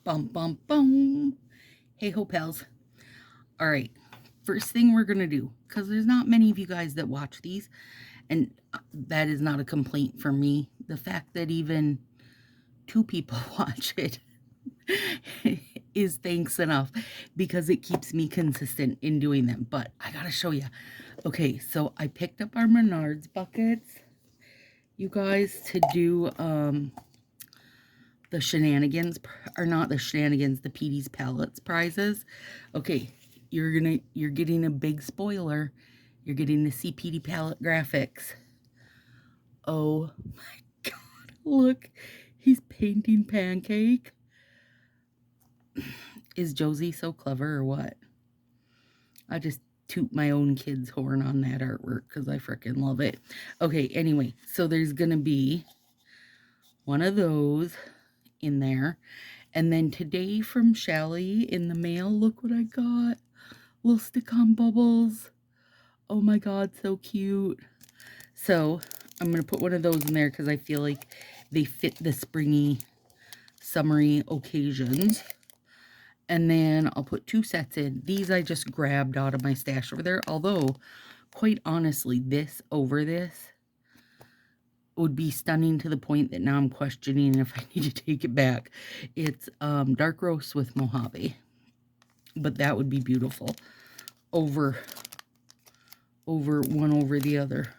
Bum, bum, bum. Hey ho, pals. All right. First thing we're going to do, because there's not many of you guys that watch these, and that is not a complaint for me. The fact that even 2 people watch it is thanks enough, because it keeps me consistent in doing them. But I got to show you. Okay, so I picked up our Menards buckets, you guys, to do the shenanigans, or not the shenanigans, the Petey's Palettes prizes. Okay, you're getting a big spoiler. You're getting to see Petey Palette graphics. Oh my god, look, he's painting Pancake. Is Josie so clever or what? I just toot my own kid's horn on that artwork because I freaking love it. Okay, anyway, so there's gonna be one of those in there. And then today from Shelly in the mail, look what I got. Little stick-on bubbles. Oh my god, so cute. So I'm going to put one of those in there because I feel like they fit the springy, summery occasions. And then I'll put 2 sets in. These I just grabbed out of my stash over there. Although, quite honestly, this over this would be stunning to the point that now I'm questioning if I need to take it back. It's dark roast with Mojave. But that would be beautiful over one over the other.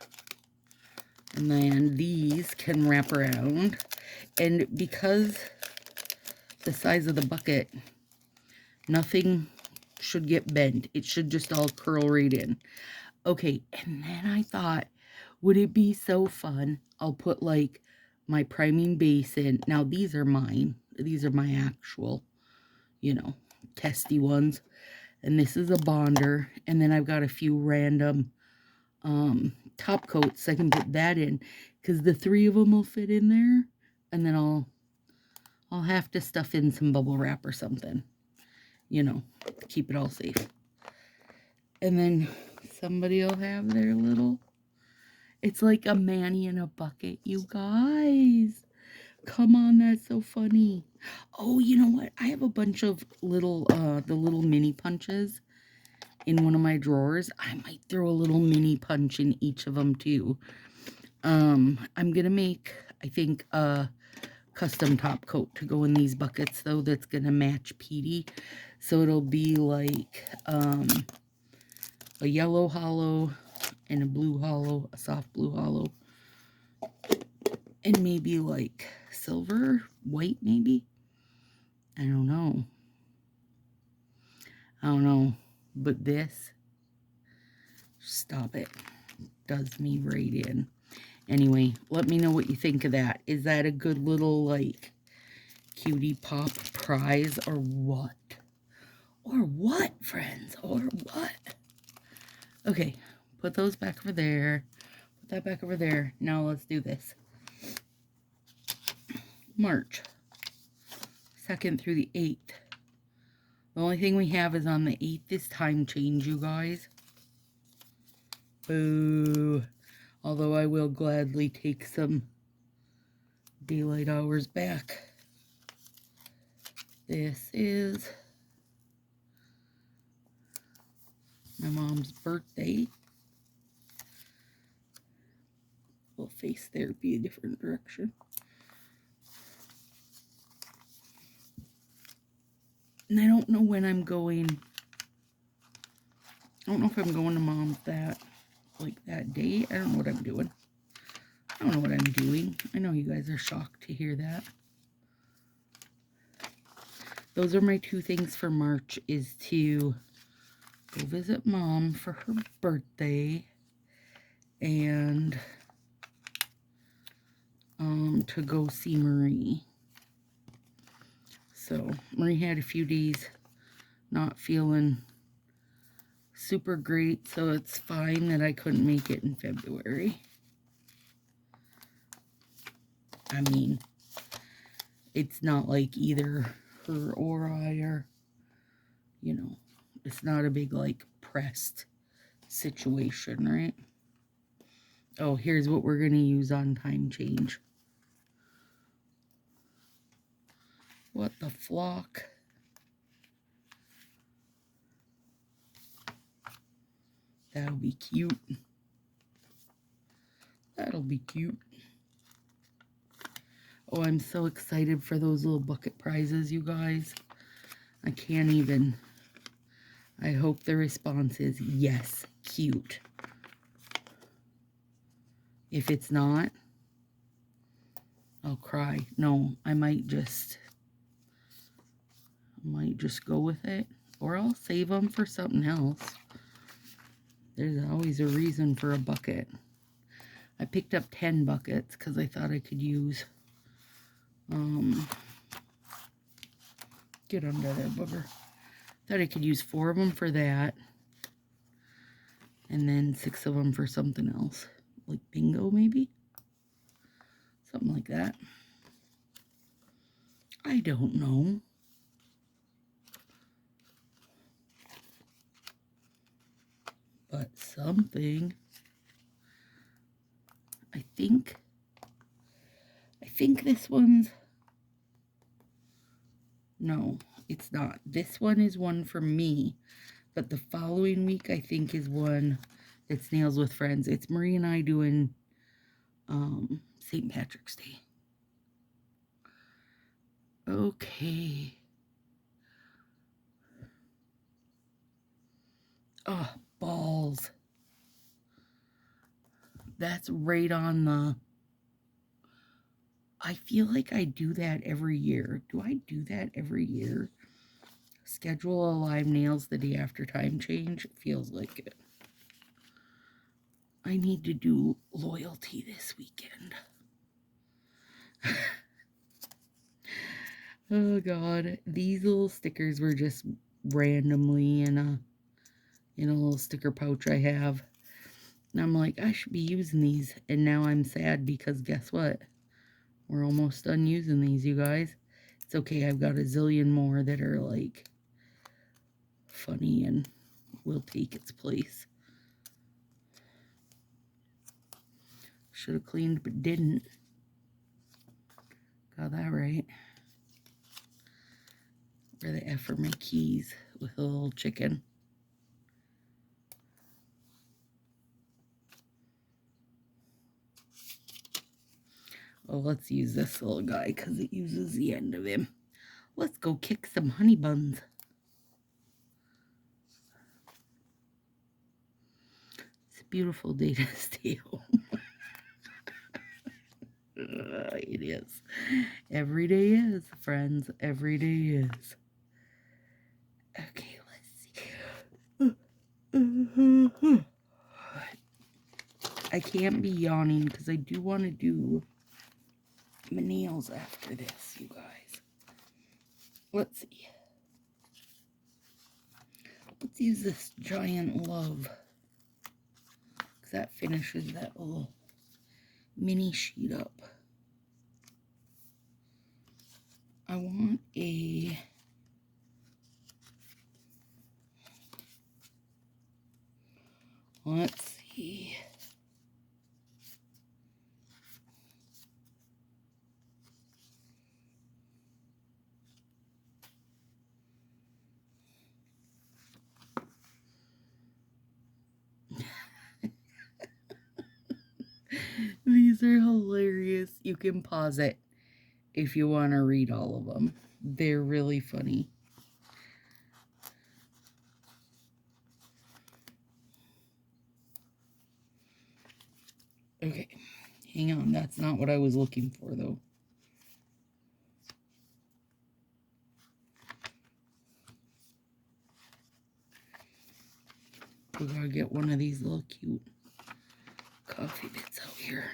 And then these can wrap around. And because the size of the bucket, nothing should get bent. It should just all curl right in. Okay, and then I thought, would it be so fun? I'll put like my priming base in. Now these are mine. These are my actual, you know, testy ones. And this is a bonder. And then I've got a few random top coats. I can put that in because the 3 of them will fit in there. And then I'll have to stuff in some bubble wrap or something, you know, keep it all safe. And then somebody will have their little, it's like a Manny in a bucket, you guys. Come on, that's so funny. Oh, you know what? I have a bunch of little, the little mini punches in one of my drawers. I might throw a little mini punch in each of them too. I'm gonna make, I think, a custom top coat to go in these buckets though, that's gonna match Petey. So it'll be like a yellow hollow and a blue hollow, a soft blue hollow, and maybe like silver, white maybe. I don't know. But this, stop it, does me right in. Anyway, let me know what you think of that. Is that a good little, like, cutie pop prize or what? Or what, friends? Or what? Okay, put those back over there. Put that back over there. Now let's do this. March 2nd through the 8th. The only thing we have is on the 8th is time change, you guys. Boo. Although I will gladly take some daylight hours back. This is my mom's birthday. We'll face therapy a different direction. And I don't know when I'm going. I don't know if I'm going to mom's that day. I don't know what I'm doing. I don't know what I'm doing. I know you guys are shocked to hear that. Those are my 2 things for March, is to go visit mom for her birthday and to go see Marie. So Marie had a few days not feeling super great, so it's fine that I couldn't make it in February. I mean, it's not like either her or I are, you know, it's not a big, like, pressed situation, right? Oh, here's what we're going to use on time change. What the flock? That'll be cute. That'll be cute. Oh, I'm so excited for those little bucket prizes, you guys. I can't even. I hope the response is yes, cute. If it's not, I'll cry. No, I might just go with it, or I'll save them for something else. There's always a reason for a bucket. I picked up 10 buckets because I thought I could use, get under there, booger. Thought I could use 4 of them for that, and then 6 of them for something else, like bingo maybe? Something like that. I don't know. But something. I think this one's, no, it's not. This one is one for me, but the following week I think is one that's Nails with Friends. It's Marie and I doing St. Patrick's Day. Okay. Oh, balls. That's right on the... I feel like I do that every year. Do I do that every year? Schedule a live nails the day after time change? It feels like it. I need to do loyalty this weekend. Oh God, these little stickers were just randomly in a little sticker pouch I have. And I'm like, I should be using these. And now I'm sad because guess what? We're almost done using these, you guys. It's okay, I've got a zillion more that are like funny and will take its place. Should have cleaned but didn't. Got that right. Where the F are my keys with a little chicken. Oh, let's use this little guy because it uses the end of him. Let's go kick some honey buns. It's a beautiful day to stay home. It is. Every day is, friends. Every day is. Okay, let's see. I can't be yawning because I do want to do my nails after this, you guys. Let's see. Let's use this giant love because that finishes that little mini sheet up. I want a... Let's see. These are hilarious. You can pause it if you want to read all of them. They're really funny. Okay, hang on. That's not what I was looking for, though. We gotta get one of these little cute coffee bits out here.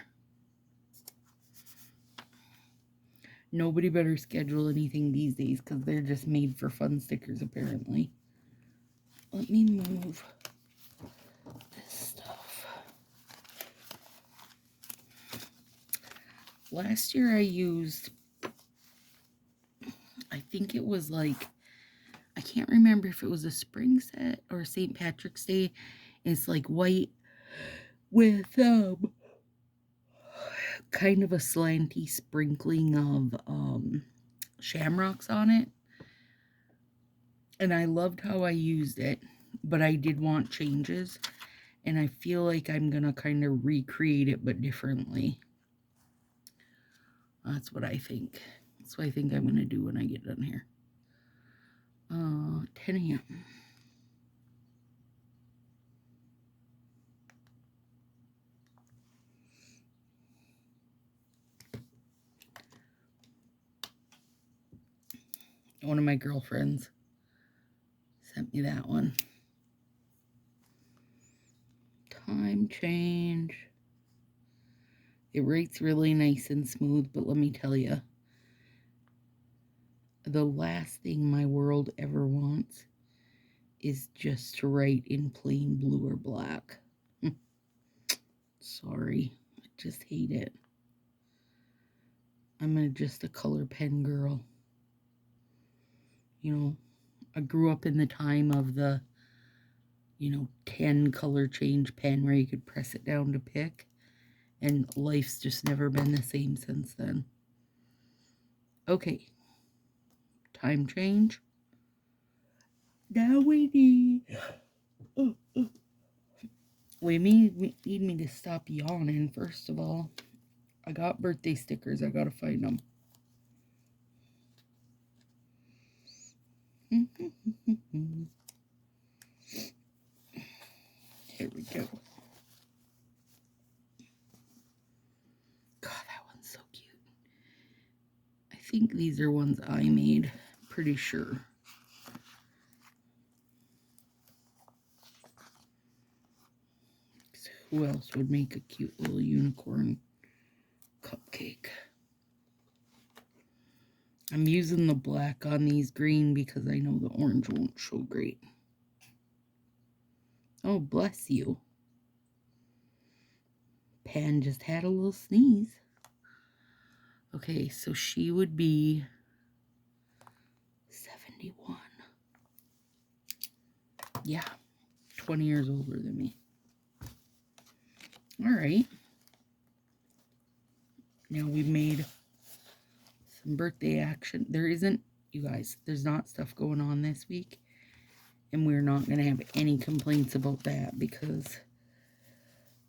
Nobody better schedule anything these days because they're just made for fun stickers, apparently. Let me move this stuff. Last year I used, I think it was like, I can't remember if it was a spring set or St. Patrick's Day. It's like white with kind of a slanty sprinkling of shamrocks on it. And I loved how I used it, but I did want changes. And I feel like I'm going to kind of recreate it, but differently. That's what I think. That's what I think I'm going to do when I get done here. 10 a.m. One of my girlfriends sent me that one. Time change. It writes really nice and smooth, but let me tell you, the last thing my world ever wants is just to write in plain blue or black. Sorry, I just hate it. I'm just a color pen girl. You know, I grew up in the time of the, 10 color change pen where you could press it down to pick. And life's just never been the same since then. Okay. Time change. Now we need... We need me to stop yawning, first of all. I got birthday stickers. I gotta find them. Here we go. God, that one's so cute. I think these are ones I made. Pretty sure. So who else would make a cute little unicorn cupcake? I'm using the black on these green because I know the orange won't show great. Oh, bless you. Pan just had a little sneeze. Okay, so she would be 71. Yeah, 20 years older than me. All right. Now we've made some birthday action. There isn't, you guys, there's not stuff going on this week. And we're not going to have any complaints about that because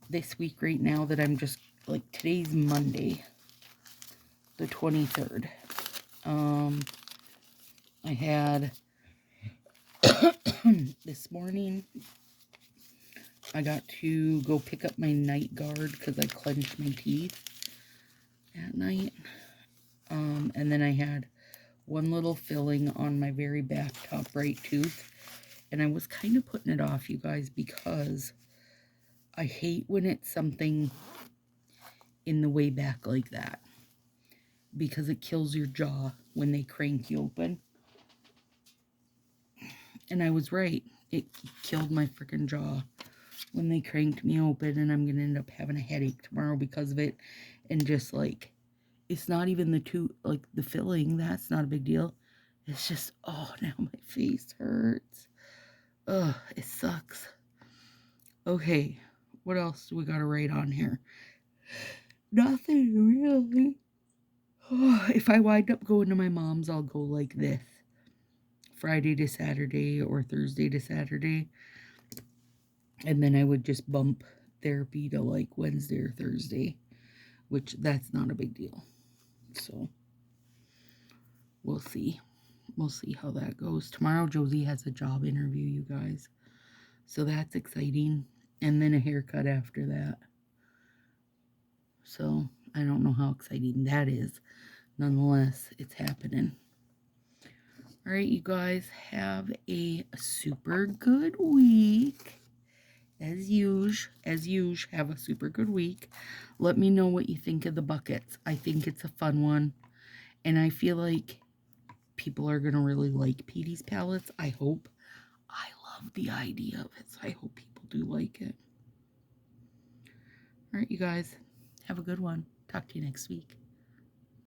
this week right now that I'm just, like, today's Monday, the 23rd. I had, this morning, I got to go pick up my night guard because I clenched my teeth at night. And then I had one little filling on my very back top right tooth. And I was kind of putting it off, you guys, because I hate when it's something in the way back like that. Because it kills your jaw when they crank you open. And I was right. It killed my freaking jaw when they cranked me open. And I'm going to end up having a headache tomorrow because of it. And just like, it's not even the filling. That's not a big deal. It's just, oh, now my face hurts. Ugh, it sucks. Okay, what else do we got to write on here? Nothing really. Oh, if I wind up going to my mom's, I'll go like this. Friday to Saturday or Thursday to Saturday. And then I would just bump therapy to like Wednesday or Thursday, which that's not a big deal. So we'll see. We'll see how that goes. Tomorrow, Josie has a job interview, you guys. So that's exciting. And then a haircut after that. So I don't know how exciting that is. Nonetheless, it's happening. All right, you guys, have a super good week. As usual, have a super good week. Let me know what you think of the buckets. I think it's a fun one. And I feel like people are going to really like Petey's palettes. I hope. I love the idea of it, so I hope people do like it. All right, you guys, have a good one. Talk to you next week.